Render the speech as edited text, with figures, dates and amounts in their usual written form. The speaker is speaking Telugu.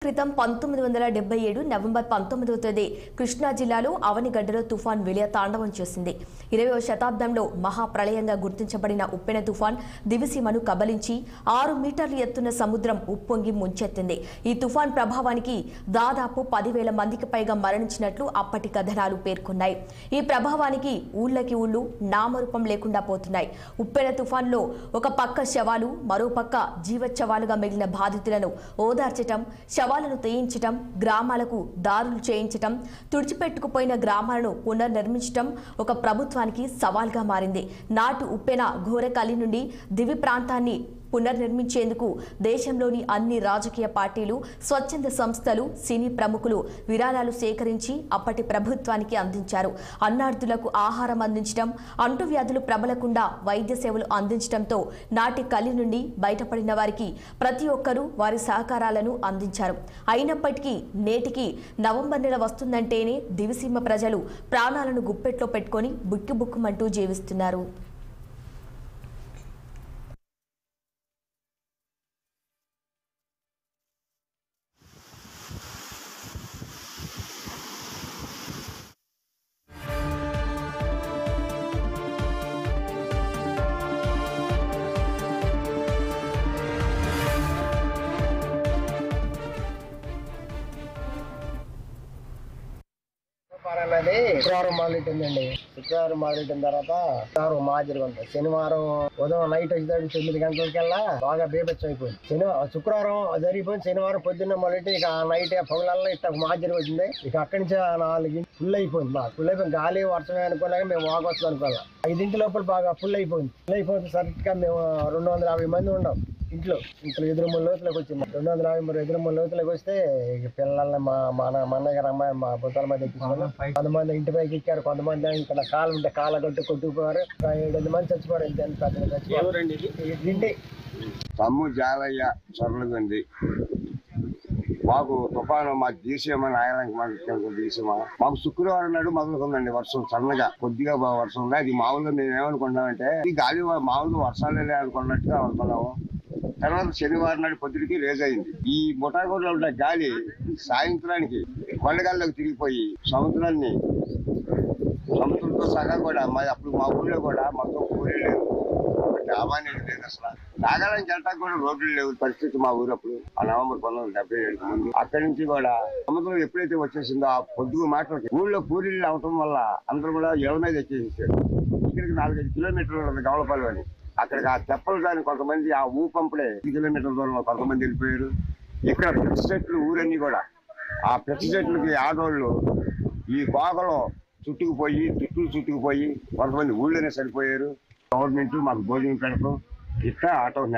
క్రితం 1977 నవంబర్ 19వ తేదీ కృష్ణా జిల్లాలో అవనిగడ్డలో తుఫాన్ విలయ తాండవం చేసింది. 20వ శతాబ్దంలో మహాప్రళయంగా గుర్తించబడిన ఉప్పెన తుఫాన్ దివిసీమను కబలించి 6 మీటర్ల ఎత్తున సముద్రం ఉప్పొంగి ముంచెత్తింది. ఈ తుఫాన్ ప్రభావానికి దాదాపు 10,000 మందికి పైగా మరణించినట్లు అప్పటి కథనాలు పేర్కొన్నాయి. ఈ ప్రభావానికి ఊళ్ళకి ఊళ్ళు నామరూపం లేకుండా పోతున్నాయి. ఉప్పెన తుఫాన్లో ఒక పక్క శవాలు, మరో పక్క జీవచ్ఛవాలుగా మిగిలిన బాధితులను ఓదార్చటం, శవాలను తేయించటం, గ్రామాలకు దారులు చేయించటం, తుడిచిపెట్టుకుపోయిన గ్రామాలను పునర్నిర్మించటం ఒక ప్రభుత్వానికి సవాల్గా మారింది. నాటి ఉప్పెన ఘోరకలి నుండి దివి ప్రాంతాన్ని పునర్నిర్మించేందుకు దేశంలోని అన్ని రాజకీయ పార్టీలు, స్వచ్ఛంద సంస్థలు, సినీ ప్రముఖులు విరాళాలు సేకరించి అప్పటి ప్రభుత్వానికి అందించారు. అన్నార్థులకు ఆహారం అందించడం, అంటువ్యాధులు ప్రబలకుండా వైద్య సేవలు అందించడంతో నాటి కలి నుండి బయటపడిన వారికి ప్రతి ఒక్కరూ వారి సహకారాలను అందించారు. అయినప్పటికీ నేటికి నవంబర్ నెల వస్తుందంటేనే దివిసీమ ప్రజలు ప్రాణాలను గుప్పెట్లో పెట్టుకొని బుక్కిబుక్కుమంటూ జీవిస్తున్నారు. శుక్రవారం మొదలెట్టిందండి. శుక్రవారం మొదలెట్టిన తర్వాత శుక్రవారం మాదిరిగా ఉంటుంది. శనివారం ఉదయం నైట్ వచ్చేదానికి 9 గంటలకల్లా బాగా బీభత్సం అయిపోయింది. శుక్రవారం జరిగిపోయింది. శనివారం పొద్దున్న మొదలెట్టి ఇక నైట్ పగులల్లా ఇట్లా మాదిరి వచ్చింది. ఇక అక్కడి నుంచి 4 ఫుల్ అయిపోయింది. బాగా ఫుల్ అయిపోయింది. గాలి వర్షమే అనుకున్నాక మేము వాగొస్తుంది అనుకోవాలి. 5 లోపల బాగా ఫుల్ అయిపోయింది. సరిగ్గా మేము 250 మంది ఉన్నాం ఇంట్లో. ఎదురుమూల లోతులకు వచ్చింది. 250 ఎదురుమూల లోతులకు వస్తే పిల్లల్ని మా అన్నగారు అమ్మాయి మా బుద్ధాల మధ్య ఎక్కించుకున్నాం. కొంతమంది ఇంటి పైకి ఎక్కారు, కొంతమంది ఇక్కడ కాలు ఉంటే కాళ్ళ కొట్టి కొట్టుకుపోయారు. 7 మంది చచ్చిపోయారు. ఇంటి తమ్ము జాలయ్య సొరలుంది. మాకు తుఫాను మా తీసేమని ఆయనకి మాకు తీసేమా మాకు శుక్రవారం నాడు మొదలుకుందండి వర్షం. సన్నగా కొద్దిగా వర్షం ఉంది. అది మామూలుగా మేము ఏమనుకుంటామంటే ఈ గాలి మామూలుగా వర్షాలే అనుకున్నట్టుగా అనుకున్నాము. తర్వాత శనివారం నాడు పొద్దుడికి రేజ్ అయింది. ఈ ముఠాగూడలో ఉన్న గాలి సాయంత్రానికి కొండగాల్లోకి తిరిగిపోయి సముద్రంతో సగం కూడా అప్పుడు మా ఊళ్ళో కూడా మొత్తం ఊరే లేదు, డాబా అనేది లేదు. అసలు నాగాలాండ్కి వెళ్ళడానికి కూడా రోడ్లు లేవు పరిస్థితి మా ఊరు అప్పుడు. ఆ నవంబర్ 1977 ముందు అక్కడి నుంచి కూడా సముద్రం ఎప్పుడైతే వచ్చేసిందో ఆ పొద్దుగు మాటలకి ఊళ్ళో పూరీలు అవటం వల్ల అందరూ కూడా ఎవ మీద ఎక్కేసేసారు. ఇక్కడికి 4-5 కిలోమీటర్లు ఉంది గవలపల్లి అని. అక్కడికి ఆ తెప్పలు దాని కొంతమంది ఆ ఊ పంపుడే 10 కిలోమీటర్ల దూరంలో కొంతమంది వెళ్ళిపోయారు. ఇక్కడ ప్రతి చెట్లు ఊరన్నీ కూడా ఆ ప్రతి చెట్లకి ఆడోళ్ళు ఈ కోకలో చుట్టుకుపోయి కొంతమంది ఊళ్ళోనే సరిపోయారు. గవర్నమెంట్ మాకు భోజనం పెడతాం ఇట్లా ఆటో